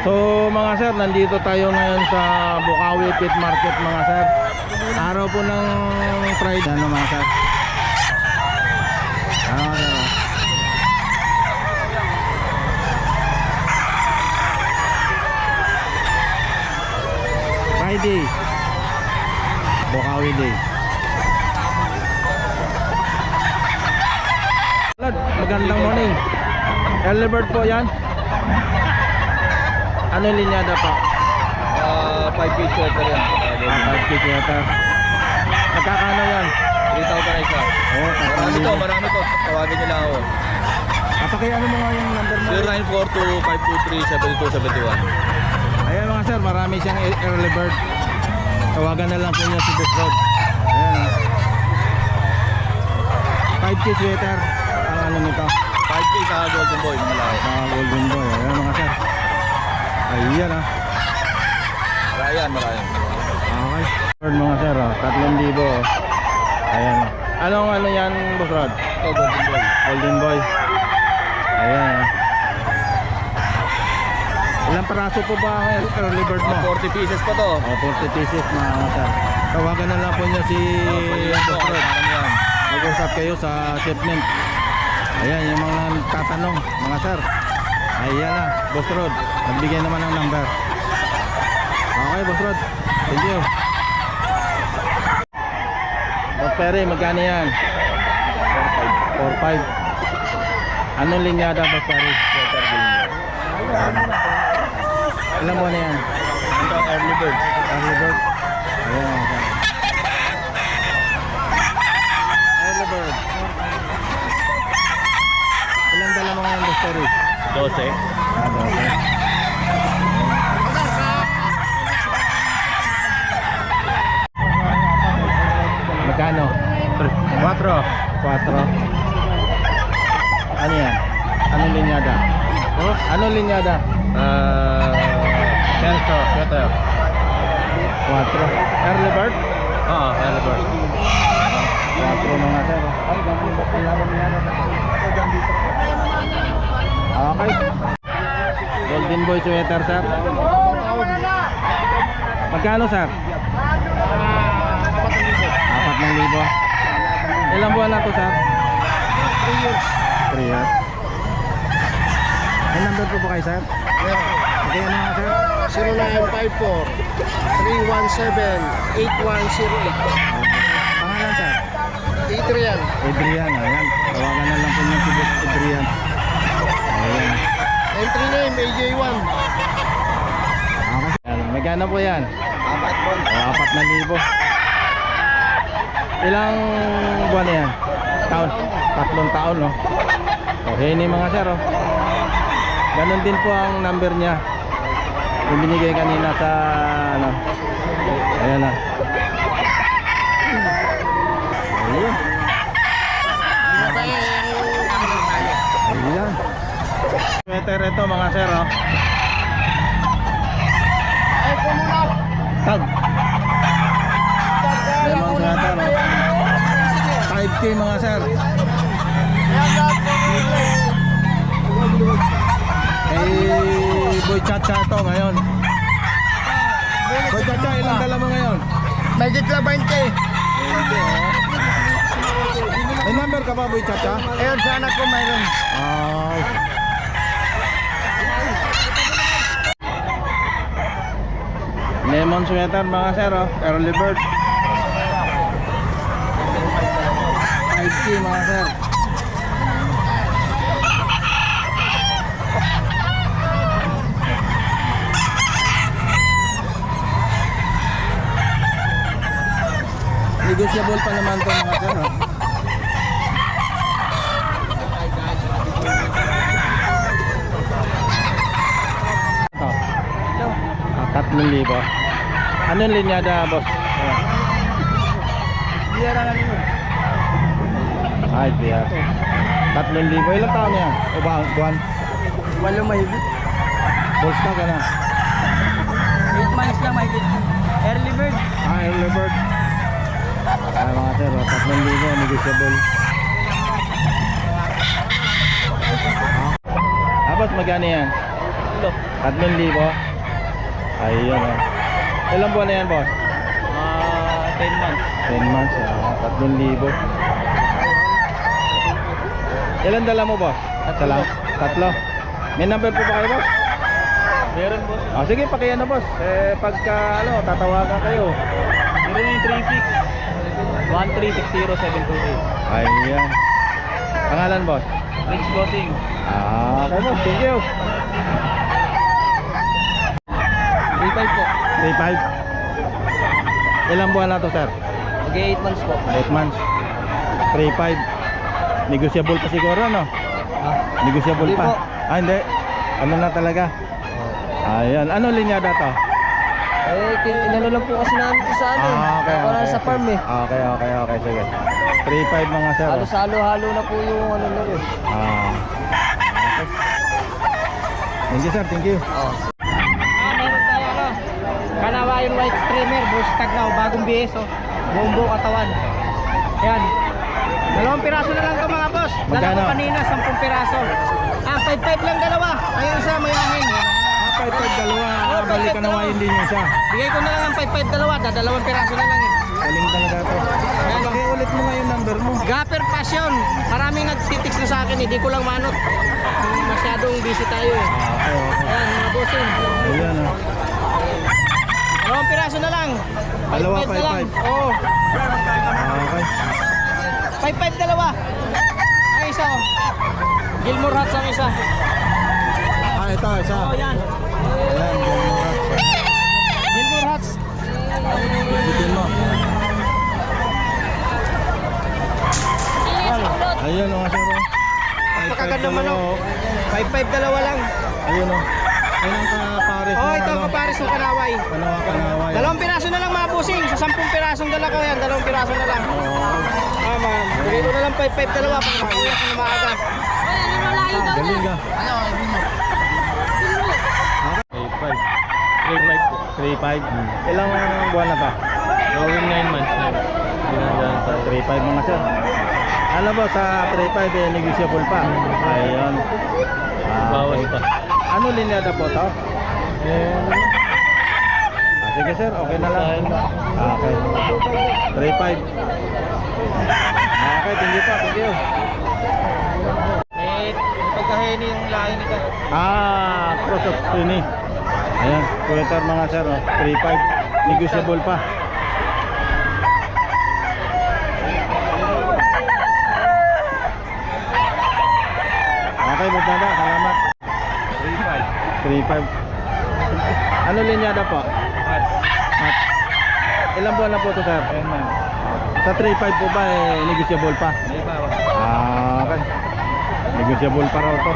So mga sir, nandito tayo ngayon sa Bukawi Pet Market mga sir. Araw po ng Friday, ano mga sir? Ano mga sir? Friday, Bukawi Day. Magandang morning. Early bird po yan. Ano linyada pa? 5 piece sweater yan. 5 feet yata. Nagkakano yan? 3,000 isa. Oo, Marami to. Tawagin nila ako. Papakiano mo nga yung number mo. 0942-523-72271. Ayan mga sir, marami siyang early bird. Tawagan na lang po niya si Best Road. Ayan. 5 feet sweater. Ang ano nito? 5 piece sa Golden Boy. Malaki. Golden Boy. Ayan mga sir. Ayan ah. Marami. Okay. Bird mga sir, 3,000. Ayan. Anong ano yan, Boss Rod? Ito, Golden Boy. Golden Boy. Ayan. Ilang paraso po ba ang early bird mo? 40 pieces pa to. 40 pieces mga sir. Tawagan na lang po niya si Boss Rod. Mag-usap kayo sa shipment. Ayan yung mga tatanong mga sir. Ayan na, Boss Rod. Nagbigay naman ng number. Okay, Boss Rod. Thank you. Boss Perry, magkano yan? 4,500. Anong linyada, Boss Perry? Ilan mo na yan? Ito, early bird. Early bird. Ayan mga sir. Early bird. Ilan dala mo ngayon, Boss Perry? 12. Okay. Magkano? 4. Ano yan? Anong linyada? Anong linyada? Kelso, sweater. 4. Early bird? Oo, early bird. 4 mga sir. Okay. Golden Boy sweater sir. Magkano sir? 4,000. Ilang buwan na to sir? 3 years. 3 years. May number po ba kayo sir? Okay ano nga sir? 0954-317-8108. Pangalan sir? Adrian. Adrian, ayan. Tawagan na lang po niya si Adrian. Ayan. Entry name, AJ1. Okay. Ayan. Magkano po yan? 4,000. Ilang buwan na yan? Taon? 3 taon no? Okay ni mga sir oh. Ganon din po ang number niya. Yung binigay kanina sa ano. Ayan na. Ayun. Ayan. Sweater ito mga sir oh. Tag. Lemon sweater oh. 5K mga sir. Boy Chacha ito ngayon. Boy Chacha, ilang dala mo ngayon? Medit la 20. May number ka ba Boy Chacha? Ayun, sana ko mayroon. Ay. Lemon sweater mga sir oh. Early bird 5K mga sir. Negotiable pa naman to mga sir oh. Ito 3,000. Anong linyada boss? Biyara na nyo. Ay, biya. 3,000. Ilang taon na yan? O ba, buwan? Walo mahigit. Bolsta ka na. 8 months lang mahigit. Early bird. Early bird. Ay mga sir, 3,000 negotiable. Tapos magkano yan? Tatlo. 3,000. Ayun oh. Ilang buwan na yan, boss? 10 months. 10 months, 3,000. Ilan dala mo, boss? Isa lang? Tatlo. May number po ba kayo, boss? Meron boss. Sige, pakiyan na, boss. Pagka tatawagan kayo. 0936-1360728. Ayan. Pangalan, boss? Rich Bossing. Okay, boss. Thank you. 3.5 po. 3,500. Ilang buwan na to, sir? Okay, 8 months po. 8 months. 3,500. Negotiable pa siguro, no? Negotiable Hindi pa. po. Hindi. Ano na talaga? Ayan. Ano linyada to? Inano lang po kasi namin sa Okay. sa farm eh. Okay. Sige. 3,500 mga sir. Halo-halo na po yung ano na rin. Okay. Thank you, sir. Thank you. Meron tayo Kanawa yung white streamer, bull stag na, bagong bihis buong katawan. Yan. 2 piraso na lang ito mga boss. Dala Magkano? ko kanina, 10 piraso. 5-5 lang dalawa. Ayun isa, mayangin. 5,500 dalawa. Balik ka naman hindi niya isa. Bigay ko na lang ng 5-5 dalawa, 2 piraso na lang Galing talaga to. Pakiulit mo nga yung number mo. Gapper Passion. Maraming nagtitext na sa akin, hindi ko lang manot. Masyadong busy tayo Okay. Ayan mga bossing. Ayan oh. 2 piraso na lang. Dalawa, 5-5 na lang. 5-5. Oo. Okay. 5-5 dalawa. Ay isa Gilmore Hats ang isa. Ito, isa. Yan. Ayan, Gilmore Hats. bitin mo. Ayun mga sir. Napakaganda manok. 5-5 dalawa lang. Ayun oh. Ayun ang kapares Oh, ng ito ano. kapares ng kanaway. Kanaway. 2 piraso na lang mga busing. Sa 10 pirasong dala ko yan, 2 piraso na lang. Ma'am. Bigay ko na lang 5-5 dalawa pang makuha ko na maaga. Galing ka. 3.5 po. 3,500. Ilang buwan na ba? Going 9 months na. 3,500 mga sir. Ano ba sa 3,500 negotiable pa? Ayun. Bawas pa. Ano linyada po to? Sige sir, okay na lang. Okay. 3,500. Okay, thank you pa, thank you. Pagkaheni yung lahi nito. Cross of Trini. Ayan, sweater mga sir, 3,500. Negotiable pa. Okay, magdada, salamat. 3,500. Ano linyada po? At ilang buwan na po ito sir? Sa 3,500 po ba negotiable pa? Okay. Negotiable pa raw to.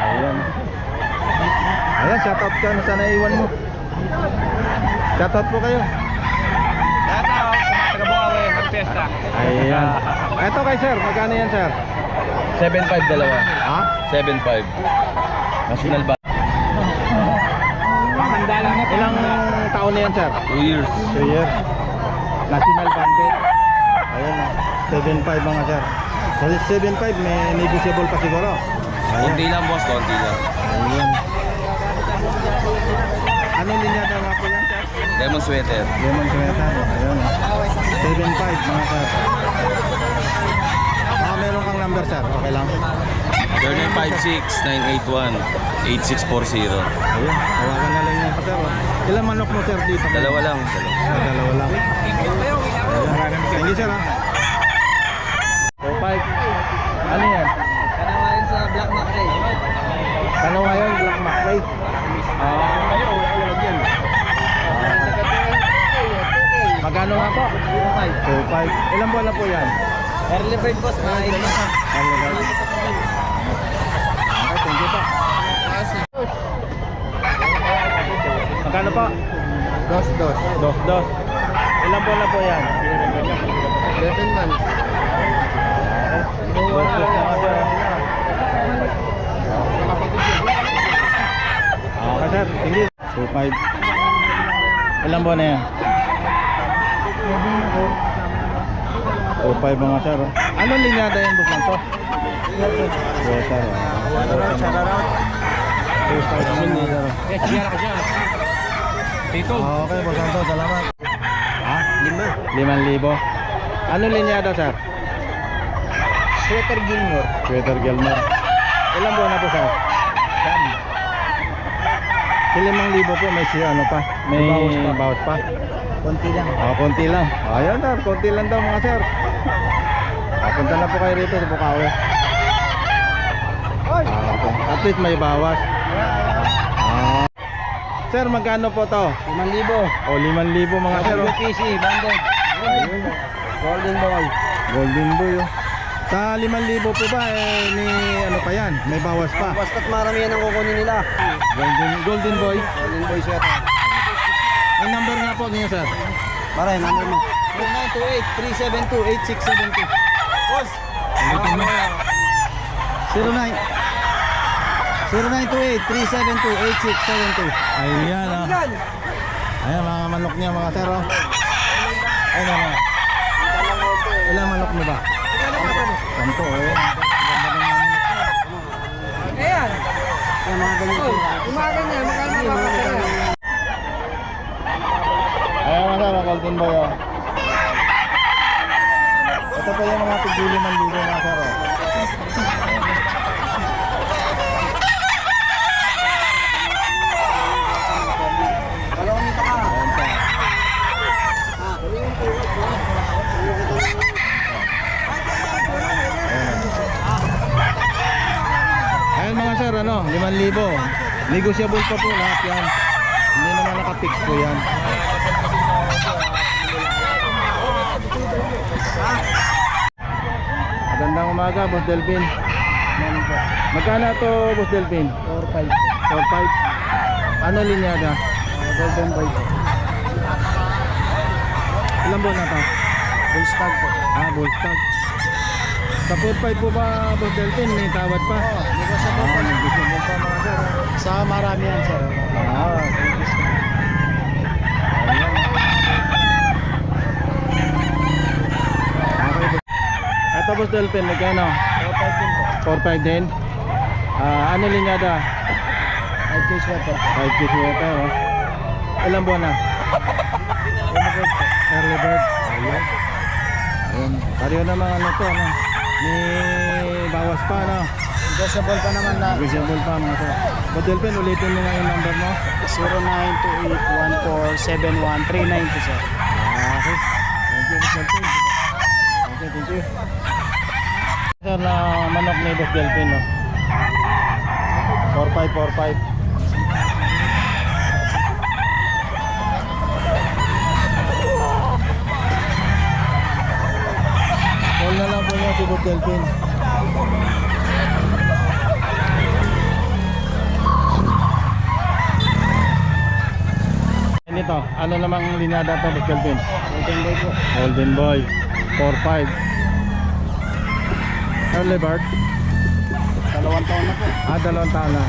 Ayan. Ayan, shoutout ka na sa naiwan mo. Shoutout po kayo. Taga-Bukawi, mag-fiesta. Ayan. Eto kay sir, magkano yan sir? 7.5 dalawa. Ha? 7.5. National ba? Pamandalang na. Ilang taon na yan sir? 2 years. 2 years. National Bandit. Ayan o. 7,500 mga sir. Sa 7,500 may negotiable pa siguro. Ayan. Konti lang boss, konti lang. Ayan. Anong linyada nga po yan sir? Lemon sweater. Lemon sweater. Ayan o. 7,500 mga sir. Meron kang number sir. Okay lang. 0956-981-8640. Ayun. Tawagan na lang yan pa sir. Ilang manok mo sir dito? Dalawa lang. Dalawa lang. Ayan. Thank you sir ha. 4,500. Ano yan? Kanawayan sa Black Macray. Kanawayan, Black Macray. Magkano nga po? 2,500. Ilang buwan na po yan? Early bird boss, mga ito na. Okay, thank you po. Magkano po? 2,200. Ilang buwan na po yan? 11 months. Okay sir, thank you. 2,500. Ilang buwan na yan? 2,500 mga sir. Anong linyada yan boss to? Sweater. 2.5 mga sir. Eh, sigara ka siya. Dito. Okay, Boss Anton, salamat. Ha? 5,000. Ano linyada, sir? Sweater Gilmore. Sweater Gilmer. Ilang buwan na po, sir? Yan. 5,000 po, may siya ano pa? May bawas pa. Konti lang. Konti lang. Ayan, sir, konti lang daw mga sir. Punta na po kayo rito sa Bukawi. Okay. At least may bawas. Sir, magkano po to? 5,000. O, 5,000 mga sir. PC, banded. Ayun. Golden Boy. Golden Boy, oh. Sa 5,000 po ba, ni ano pa yan? May bawas pa. Basta't marami yan ang kukunin nila. Golden Boy. Golden Boy sweater. Yung number nga po niyo, sir. Pare, number mo. 0928-372-8672. Boss! Ulitin mo. 0928-372-8672. Ayan, oh. Ayan, mga manok niya, mga sir, oh. Ayan, mga. Ilang manok niyo ba? Santo, eh. Ganda ng mga manok niya. Ayan. Ay, mga ganyan. Umaga niya, magkano mapapasara? Ayan, mga sir, Golden Boy, oh. Ito pa yung mga tigili man dito, mga sir, oh. Dalawang nito ka. Ayan pa. Ayan mga sir, ano, 5,000. Negotiable pa po lahat yan. Hindi naman nakapix po yan. Magandang umaga, Boss Delphin. Magkano to, Boss Delphin? 4-5. 4-5. Ano linyada? Golden Boy. Ilang buwan na to? Bullstag po. Bullstag. Sa 4-5 po ba, Boss Delphin? May tawad pa? Negotiable po. Negotiable pa mga sir. Sa marami yan, sir. Ayan. Okay, ito Boss Delphin, magkano? 4-5 din po. 4-5 din. Ano linyada? 5K sweater. 5 piso ito, oh. Ilang buwan na? Early bird. Ayun. Ayun. Pareho naman ano to, ano? May bawas pa, no? Negotiable pa naman na. Negotiable pa, mga sir. Boss Delphin, ulitin mo nga yung number mo. 0928-1471-390, sir. Okay. Thank you, Boss Delphin. Okay, thank you. Sir, na manok ni Boss Delphin, no? 4545. Call na lang po niya si Boss Delphin. Ito, ano namang linyada to, Boss Delphin? Golden Boy po. Golden Boy 4-5. Early bird. 2 taon na po. 2 taon na.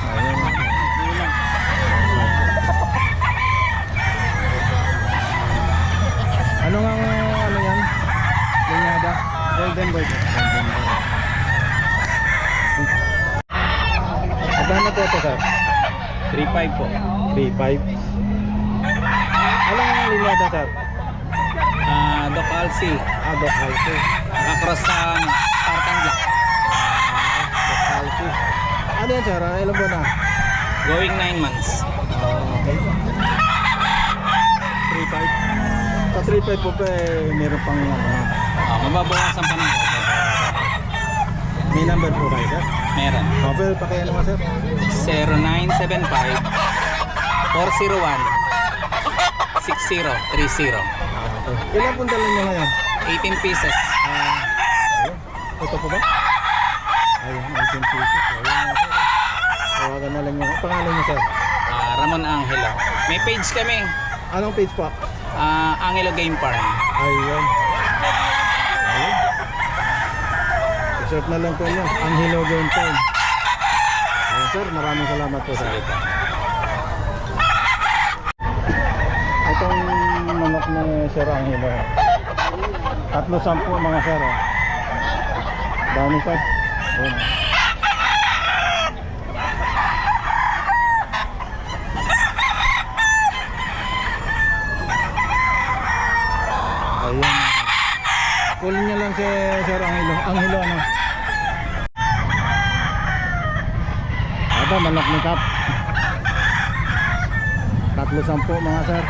Ayun. Ano nga ano yan? Linyada? Golden Boy po. Magkano po ito, sir? 3.5 po. 3-5. Anong linyada, sir? Doc Alcy. Doc Alcy. Nakakross sa Spartan Black. Doc Alcy. Ano yan, sir? Ilan buwan na? Going 9 months. Okay. 3-5. Sa 3-5 po pa meron pang ano na. Mababawasan pa ng konti. May number po kayo, sir? Meron. Mobile pa kayo naman, sir? 0975-401-6030. Ilan pong dala nyo ngayon? 18 pieces. Ayun. Ito po ba? Ayun, 18 pesos. Ayun, sir. Tawagan na lang nyo. Pangalan nyo, sir? Ramon Angelo. May page kami. Anong page po? Angelo Game Farm. Ayun. Ayun. I-search na lang po nyo. Angelo Game Farm. Ayun, sir. Maraming salamat po, sir. Itong manok ni Sir Angelo. 3-10 mga sir. Dami, sir. Ayun. Pahabulin niya lang si Sir Angelo ano. Aba, manok ni Kap. 310 mga sir.